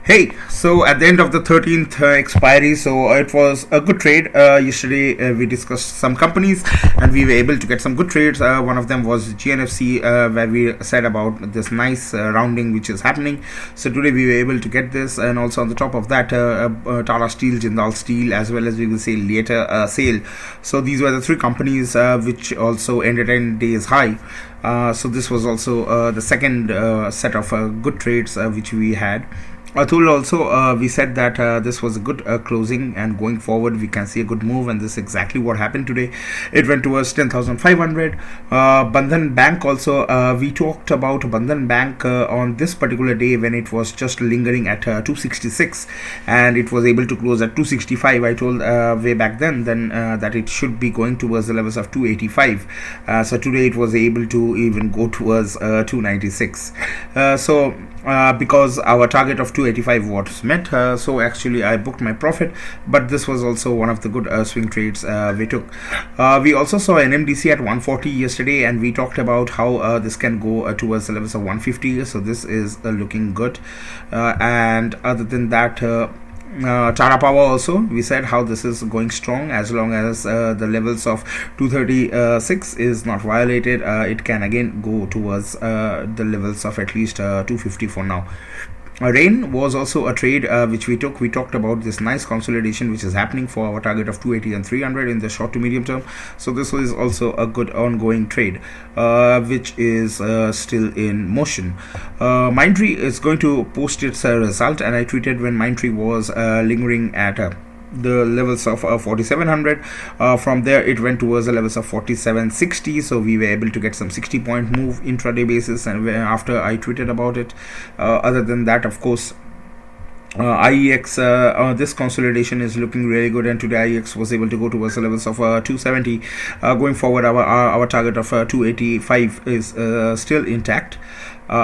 Hey, so at the end of the 13th expiry, so it was a good trade. Yesterday we discussed some companies and we were able to get some good trades. One of them was GNFC, where we said about this nice rounding which is happening. So today we were able to get this, and also on the top of that, Tata Steel, Jindal Steel, as well as we will say later sale. So these were the three companies which also ended in days high. So this was also the second set of good trades which we had. Atul also, we said that this was a good closing, and going forward we can see a good move, and this is exactly what happened today. It went towards 10,500. Bandhan Bank also, we talked about Bandhan Bank on this particular day when it was just lingering at 266, and it was able to close at 265. I told way back then that it should be going towards the levels of 285. So today it was able to even go towards 296. Because our target of 285 was met, so actually I booked my profit, but this was also one of the good swing trades we took. We also saw NMDC at 140 yesterday, and we talked about how this can go towards the levels of 150, so this is looking good. And other than that, Tata Power also, we said how this is going strong. As long as the levels of 236 is not violated, it can again go towards the levels of at least 250 for now. Rain was also a trade which we took. We talked about this nice consolidation which is happening for our target of 280 and 300 in the short to medium term. So this was also a good ongoing trade which is still in motion. Mindtree is going to post its result, and I tweeted when Mindtree was lingering at the levels of 4700. From there it went towards the levels of 4760, so we were able to get some 60-point move intraday basis, and after I tweeted about it. Other than that, of course, IEX, this consolidation is looking really good, and today IEX was able to go towards the levels of 270. Going forward, our target of 285 is still intact.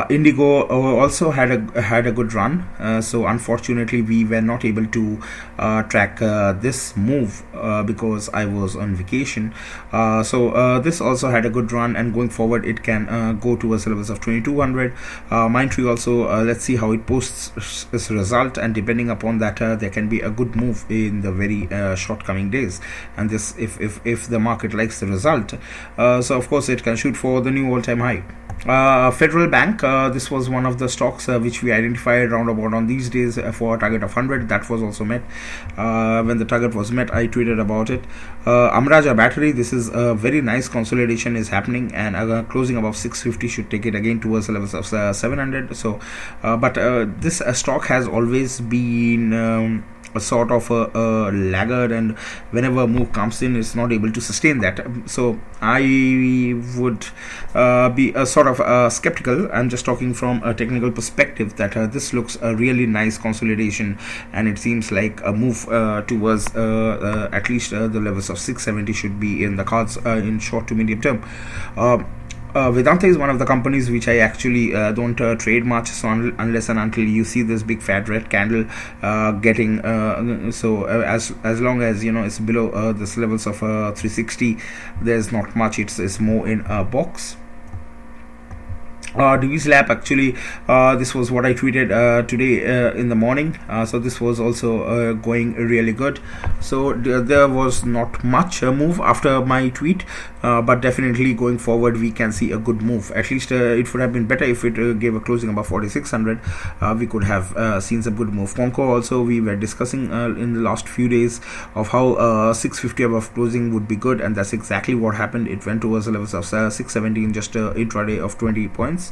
Indigo also had a good run, so unfortunately we were not able to track this move because I was on vacation. So this also had a good run, and going forward it can go towards the levels of 2200. Mindtree also, let's see how it posts its result, and depending upon that, there can be a good move in the very short coming days. And this, if the market likes the result, so of course it can shoot for the new all-time high. Federal Bank, this was one of the stocks which we identified round about on these days for a target of 100. That was also met. When the target was met, I tweeted about it. Amraja Battery, this is a very nice consolidation is happening, and closing above 650 should take it again towards the levels of 700. So but this stock has always been a sort of a laggard, and whenever a move comes in, it's not able to sustain that. So I would be a sort of skeptical. I'm just talking from a technical perspective that this looks a really nice consolidation, and it seems like a move towards at least the levels of 670 should be in the cards in short to medium term. Vedanta is one of the companies which I actually don't trade much. So unless and until you see this big fat red candle getting as long as it's below this levels of 360, there's not much. It's more in a box. Divi's Lab, actually, this was what I tweeted today in the morning. So this was also going really good. So there was not much move after my tweet, but definitely going forward we can see a good move. At least it would have been better if it gave a closing above 4600. We could have seen some good move. Conco also, we were discussing in the last few days of how 650 above closing would be good, and that's exactly what happened. It went towards the levels of 670 in just intraday of 20 points.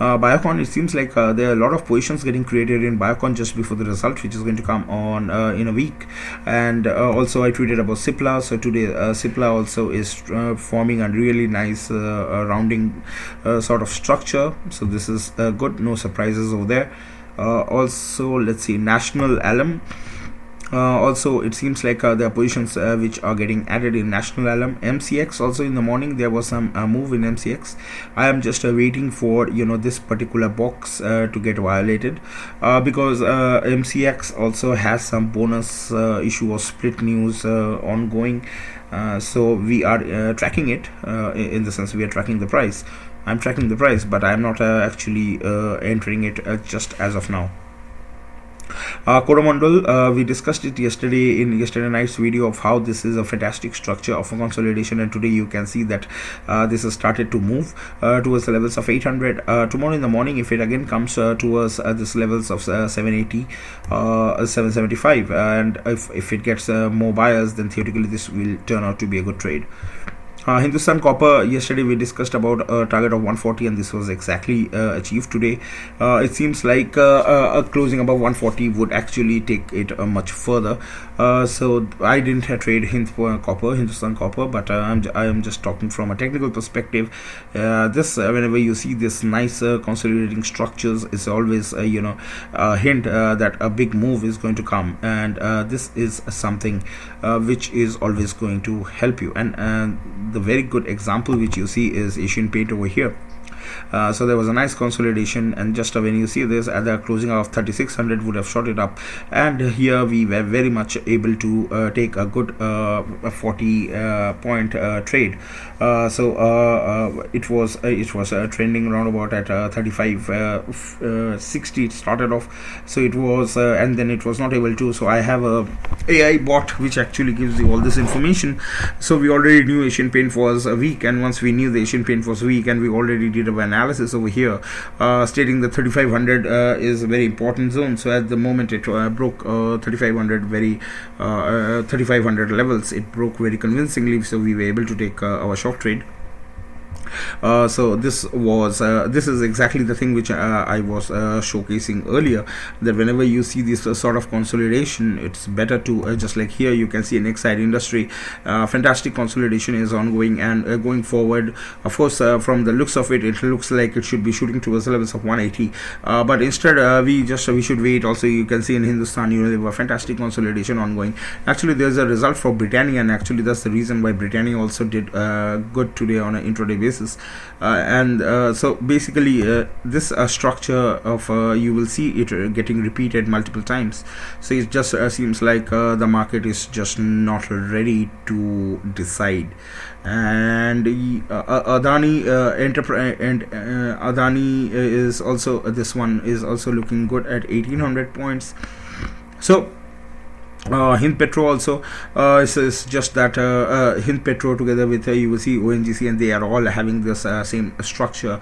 Biocon, it seems like there are a lot of positions getting created in Biocon just before the result, which is going to come on in a week. And also I tweeted about Cipla. So today Cipla also is forming a really nice rounding sort of structure, so this is good, no surprises over there. Also, let's see, National Alum. Also, it seems like there are positions which are getting added in National Alum. MCX also, in the morning there was some move in MCX. I am just waiting for this particular box to get violated because MCX also has some bonus issue or split news ongoing. So we are tracking it in the sense we are tracking the price. I'm tracking the price, but I'm not actually entering it just as of now. Coromandel, we discussed it yesterday in yesterday night's video of how this is a fantastic structure of a consolidation, and today you can see that this has started to move towards the levels of 800. Tomorrow in the morning, if it again comes towards this levels of 780, 775, and if it gets more buyers, then theoretically this will turn out to be a good trade. Hindustan Copper, yesterday we discussed about a target of 140, and this was exactly achieved today. It seems like a closing above 140 would actually take it much further. So I didn't trade Hindustan Copper, but I am just talking from a technical perspective. This whenever you see this nice consolidating structures, it's always a hint that a big move is going to come, and this is something which is always going to help you. And the very good example which you see is Asian Paint over here. So there was a nice consolidation, and just when you see this at the closing of 3600 would have shot it up, and here we were very much able to take a good 40 point trade. It was trending around about at 35.60 it started off. So it was and then it was not able to. So I have a AI bot which actually gives you all this information. So we already knew Asian Paint was weak, and once we knew the Asian Paint was weak, and we already did an analysis over here stating that 3500 is a very important zone. So at the moment it broke 3500 levels. It broke very convincingly, so we were able to take our short trade. So this is exactly the thing which I was showcasing earlier, that whenever you see this sort of consolidation, it's better to just like here you can see an Exide Industry, fantastic consolidation is ongoing, and going forward, of course, from the looks of it, it looks like it should be shooting towards the levels of 180, but instead we should wait. Also, you can see in Hindustan Unilever, fantastic consolidation ongoing. Actually, there's a result for Britannia, and actually that's the reason why Britannia also did good today on an intraday basis. So basically this structure of you will see it getting repeated multiple times. So it just seems like the market is just not ready to decide. And Adani Adani is also this one is also looking good at 1800 points. So Hind Petro also is just that Hind Petro together with you will see ONGC, and they are all having this same structure,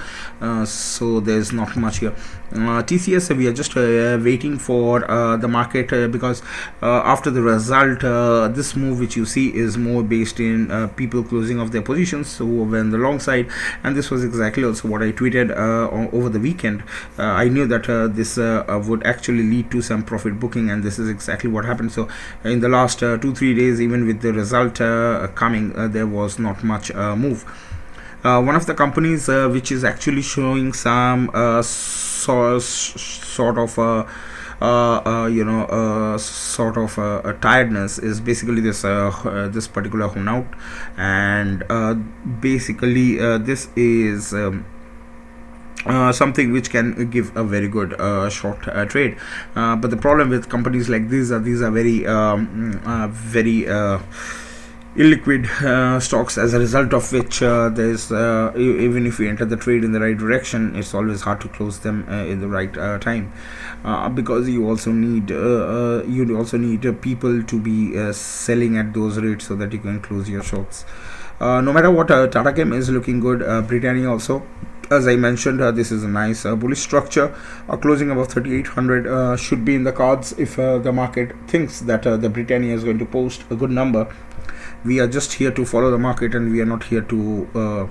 so there's not much here. TCS, we are just waiting for the market because after the result, this move which you see is more based in people closing off their positions, so when the long side, and this was exactly also what I tweeted over the weekend. I knew that this would actually lead to some profit booking, and this is exactly what happened. So in the last 2-3 days, even with the result coming, there was not much move. One of the companies which is actually showing some sort of tiredness is basically this particular Hunaut, and basically this is something which can give a very good short trade, but the problem with companies like these are very illiquid stocks, as a result of which there's even if you enter the trade in the right direction, it's always hard to close them in the right time, because you also need people to be selling at those rates so that you can close your shorts. No matter what, Tata Chem is looking good. Britannia also, as I mentioned, this is a nice bullish structure. Closing above 3800 should be in the cards if the market thinks that the Britannia is going to post a good number. We are just here to follow the market, and we are not here to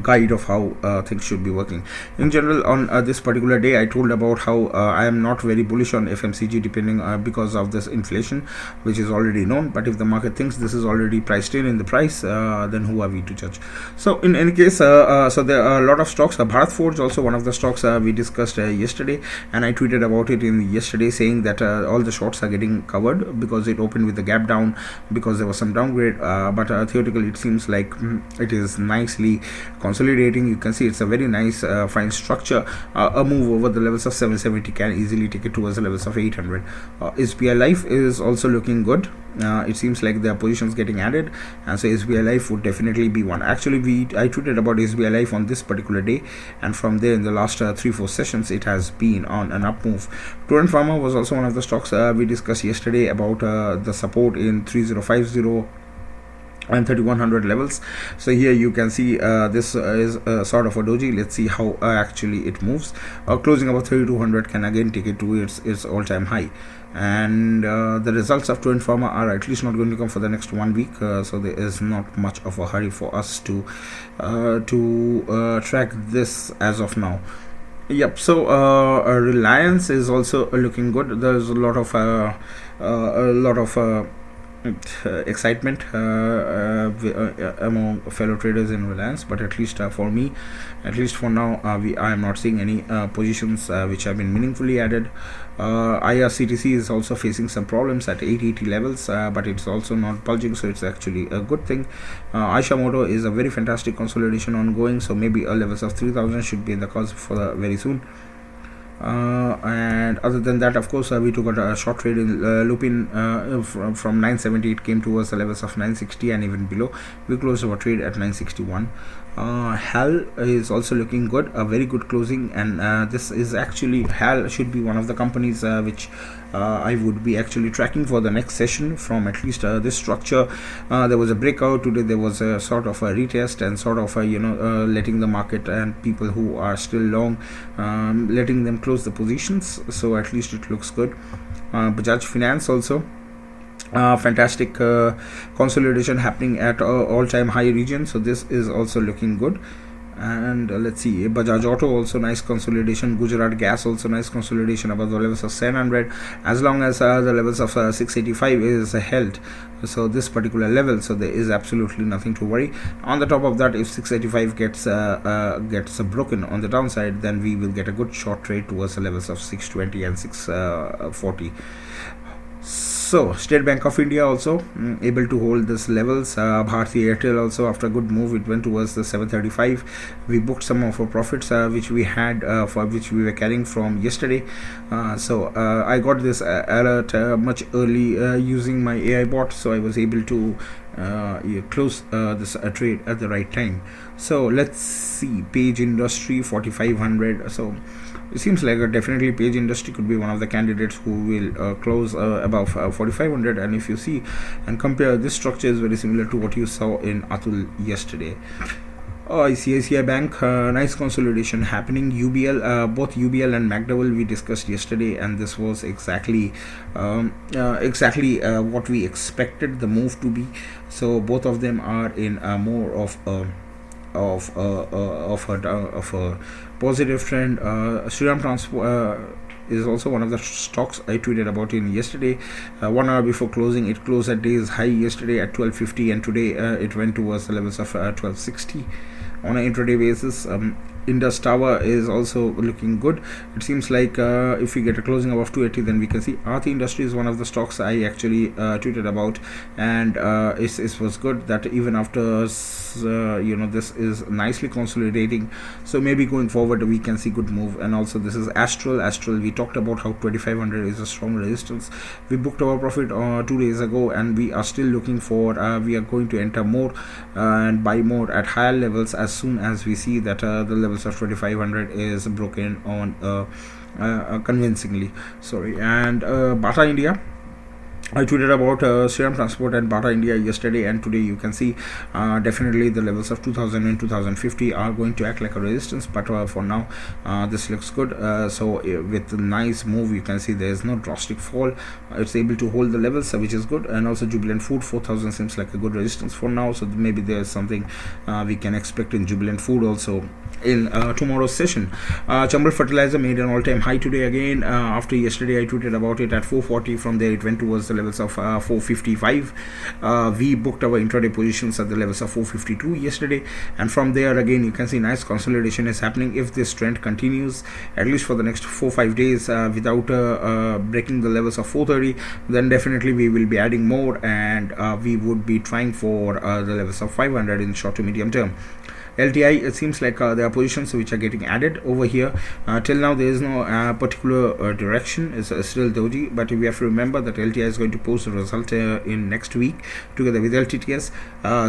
guide of how things should be working. In general, on this particular day, I told about how I am not very bullish on FMCG depending because of this inflation, which is already known. But if the market thinks this is already priced in the price, then who are we to judge? So in any case, so there are a lot of stocks. Bharat Forge also one of the stocks we discussed yesterday, and I tweeted about it in yesterday, saying that all the shorts are getting covered because it opened with the gap down because there was some downgrade, but theoretically it seems like it is nicely consolidating. You can see it's a very nice fine structure. A move over the levels of 770 can easily take it towards the levels of 800. SBI Life is also looking good. It seems like their positions getting added, and so SBI Life would definitely be one. Actually, I tweeted about SBI Life on this particular day, and from there in the last 3-4 sessions it has been on an up move. Torrent Pharma was also one of the stocks we discussed yesterday about the support in 3050 and 3100 levels. So here you can see this is sort of a doji. Let's see how actually it moves. Closing about 3200 can again take it to its all-time high, and the results of Torrent Pharma are at least not going to come for the next 1 week, so there is not much of a hurry for us to track this as of now. Yep. So Reliance is also looking good. There's a lot of excitement among fellow traders in Reliance, but at least for me, at least for now, I am not seeing any positions which have been meaningfully added. IRCTC is also facing some problems at 880 levels, but it's also not bulging, so it's actually a good thing. Aisha Motor is a very fantastic consolidation ongoing, so maybe a levels of 3000 should be in the cards for very soon. And other than that, of course, we took a short trade in Lupin from 970. It came towards the levels of 960 and even below. We closed our trade at 961. HAL is also looking good, a very good closing, and this is actually, HAL should be one of the companies which I would be actually tracking for the next session from at least this structure. There was a breakout today. There was a sort of a retest and sort of a, letting the market and people who are still long, letting them close the positions, so at least it looks good. Bajaj Finance also fantastic consolidation happening at all-time high region, so this is also looking good. And let's see, Bajaj Auto also nice consolidation. Gujarat Gas also nice consolidation above the levels of 700, as long as the levels of 685 is held, so this particular level, so there is absolutely nothing to worry. On the top of that, if 685 gets broken on the downside, then we will get a good short trade towards the levels of 620 and 640. So State Bank of India also able to hold this levels. Bharti Airtel also, after a good move, it went towards the 735. We booked some of our profits which we had for which we were carrying from yesterday. So I got this alert much early using my AI bot, so I was able to close this trade at the right time. So let's see, Page Industry 4500. So it seems like definitely Page Industry could be one of the candidates who will close above 4500. And if you see and compare, this structure is very similar to what you saw in Atul yesterday. ICICI Bank, nice consolidation happening. UBL, both UBL and McDowell we discussed yesterday, and this was exactly what we expected the move to be. So both of them are in more of a positive trend. Shriram Transport is also one of the stocks I tweeted about in yesterday. 1 hour before closing, it closed at day's high yesterday at 1250, and today it went towards the levels of 1260 on an intraday basis. Indus Tower is also looking good. It seems like if we get a closing above 280, then we can see Aarti Industry is one of the stocks I actually tweeted about, and it was good that even after this is nicely consolidating, so maybe going forward we can see good move. And also this is Astral. We talked about how 2500 is a strong resistance. We booked our profit 2 days ago, and we are still looking for we are going to enter more and buy more at higher levels as soon as we see that the levels of 2500 is broken on convincingly. And Bata India, I tweeted about Shriram Transport and Bata India yesterday, and today you can see definitely the levels of 2000 and 2050 are going to act like a resistance, but for now this looks good. So with the nice move, you can see there is no drastic fall. It's able to hold the levels, which is good. And also Jubilant Food 4000 seems like a good resistance for now, so maybe there's something we can expect in Jubilant Food also in tomorrow's session. Chambal Fertilizer made an all-time high today again. After yesterday I tweeted about it at 440. From there it went towards the levels of 455. We booked our intraday positions at the levels of 452 yesterday, and from there again you can see nice consolidation is happening. If this trend continues at least for the next 4-5 days without breaking the levels of 430, then definitely we will be adding more, and we would be trying for the levels of 500 in short to medium term. LTI, it seems like there are positions which are getting added over here. Till now there is no particular direction. It's still doji, but we have to remember that LTI is going to post a result in next week together with LTTS.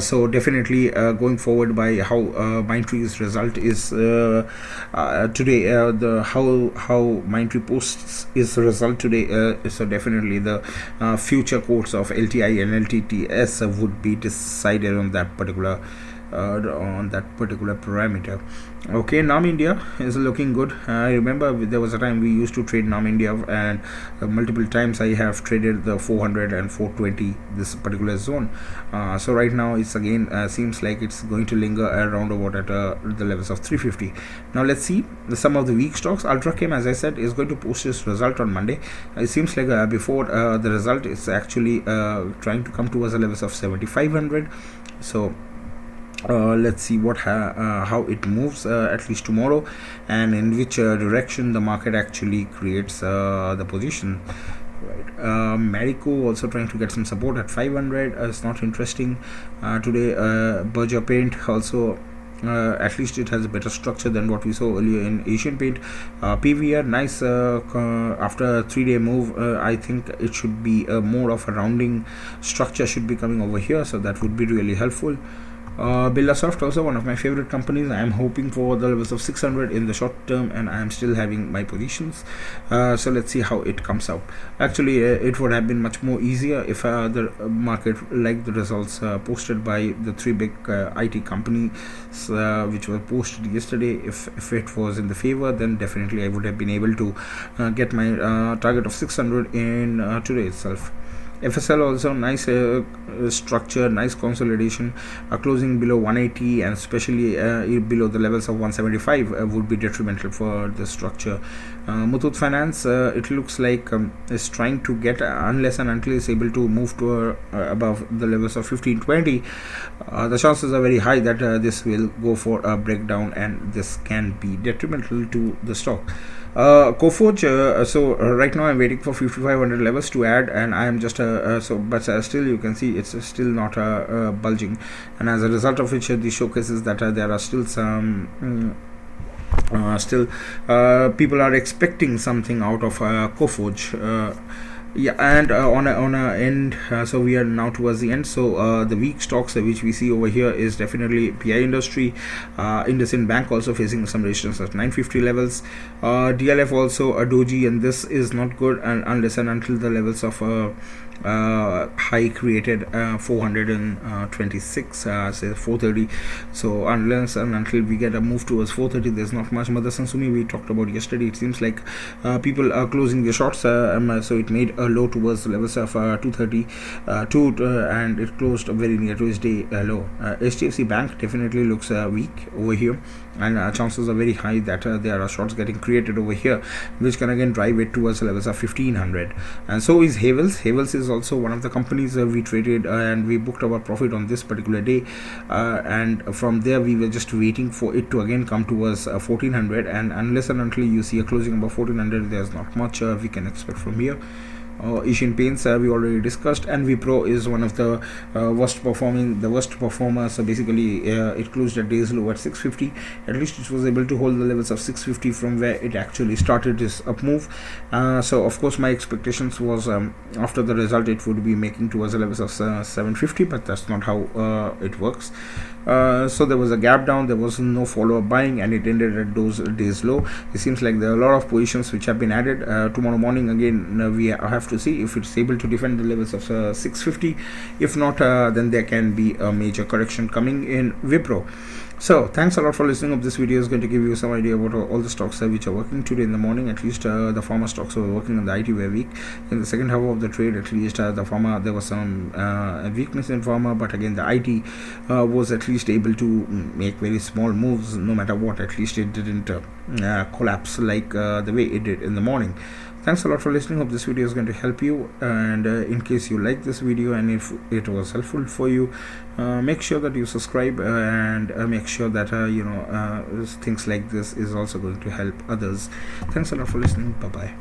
So definitely going forward by how Mindtree's result is today, the how Mindtree posts its result today, so definitely the future course of LTI and LTTS would be decided on that particular parameter. Okay, NAM India is looking good. I remember there was a time we used to trade NAM India, and multiple times I have traded the 400 and 420, this particular zone. So right now it's again seems like it's going to linger around about at the levels of 350. Now let's see some of the weak stocks. Ultrachem, as I said, is going to post its result on Monday. It seems like before the result is actually trying to come towards the levels of 7500. So let's see what how it moves at least tomorrow, and in which direction the market actually creates the position. Right. Marico also trying to get some support at 500. It's not interesting today. Berger Paint also, at least it has a better structure than what we saw earlier in Asian Paint. PVR, nice after a 3-day move. I think it should be more of a rounding structure should be coming over here, so that would be really helpful. Birlasoft, also one of my favorite companies. I am hoping for the levels of 600 in the short term, and I am still having my positions. So let's see how it comes out. Actually, it would have been much more easier if the market liked the results posted by the 3 big IT companies which were posted yesterday. If it was in the favor, then definitely I would have been able to get my target of 600 in today itself. FSL also nice structure, nice consolidation. Closing below 180 and especially below the levels of 175 would be detrimental for the structure. Muthoot Finance, it looks like is trying to get unless and until it's able to move to above the levels of 1520. The chances are very high that this will go for a breakdown, and this can be detrimental to the stock. Coforge, so right now I'm waiting for 5500 levels to add, and I am just still you can see it's still not bulging, and as a result of which this showcases that there are still some people are expecting something out of Coforge. Yeah, and on a end, so we are now towards the end. So the weak stocks which we see over here is definitely PI Industry, IndusInd Bank also facing some resistance at 950 levels, DLF also a doji, and this is not good, and unless and until the levels of high created 426 say 430. So unless and until we get a move towards 430, there's not much. Motherson Sumi we talked about yesterday. It seems like people are closing their shorts, so it made a low towards the levels of 232 and it closed very near to its day low. HDFC Bank definitely looks weak over here, and chances are very high that there are shorts getting created over here, which can again drive it towards the levels of 1500. And so is Havels. Havels is also one of the companies we traded and we booked our profit on this particular day, and from there we were just waiting for it to again come towards 1400, and unless and until you see a closing above 1400, there's not much we can expect from here. Asian Paints we already discussed, and Wipro is one of the worst performers. So basically it closed at day's low at 650. At least it was able to hold the levels of 650 from where it actually started this up move. So of course my expectations was after the result it would be making towards the levels of 750, but that's not how it works. So there was a gap down, there was no follow-up buying, and it ended at those days low. It seems like there are a lot of positions which have been added. Tomorrow morning again we have to see if it's able to defend the levels of 650. If not, then there can be a major correction coming in Wipro. So thanks a lot for listening up. This video is going to give you some idea about all the stocks which are working today in the morning. At least the pharma stocks were working, and the IT were weak. In the second half of the trade, at least the pharma, there was some weakness in pharma, but again the IT was at least able to make very small moves. No matter what, at least it didn't collapse like the way it did in the morning. Thanks a lot for listening. Hope this video is going to help you, and in case you like this video and if it was helpful for you, make sure that you subscribe and make sure that things like this is also going to help others. Thanks a lot for listening. Bye bye.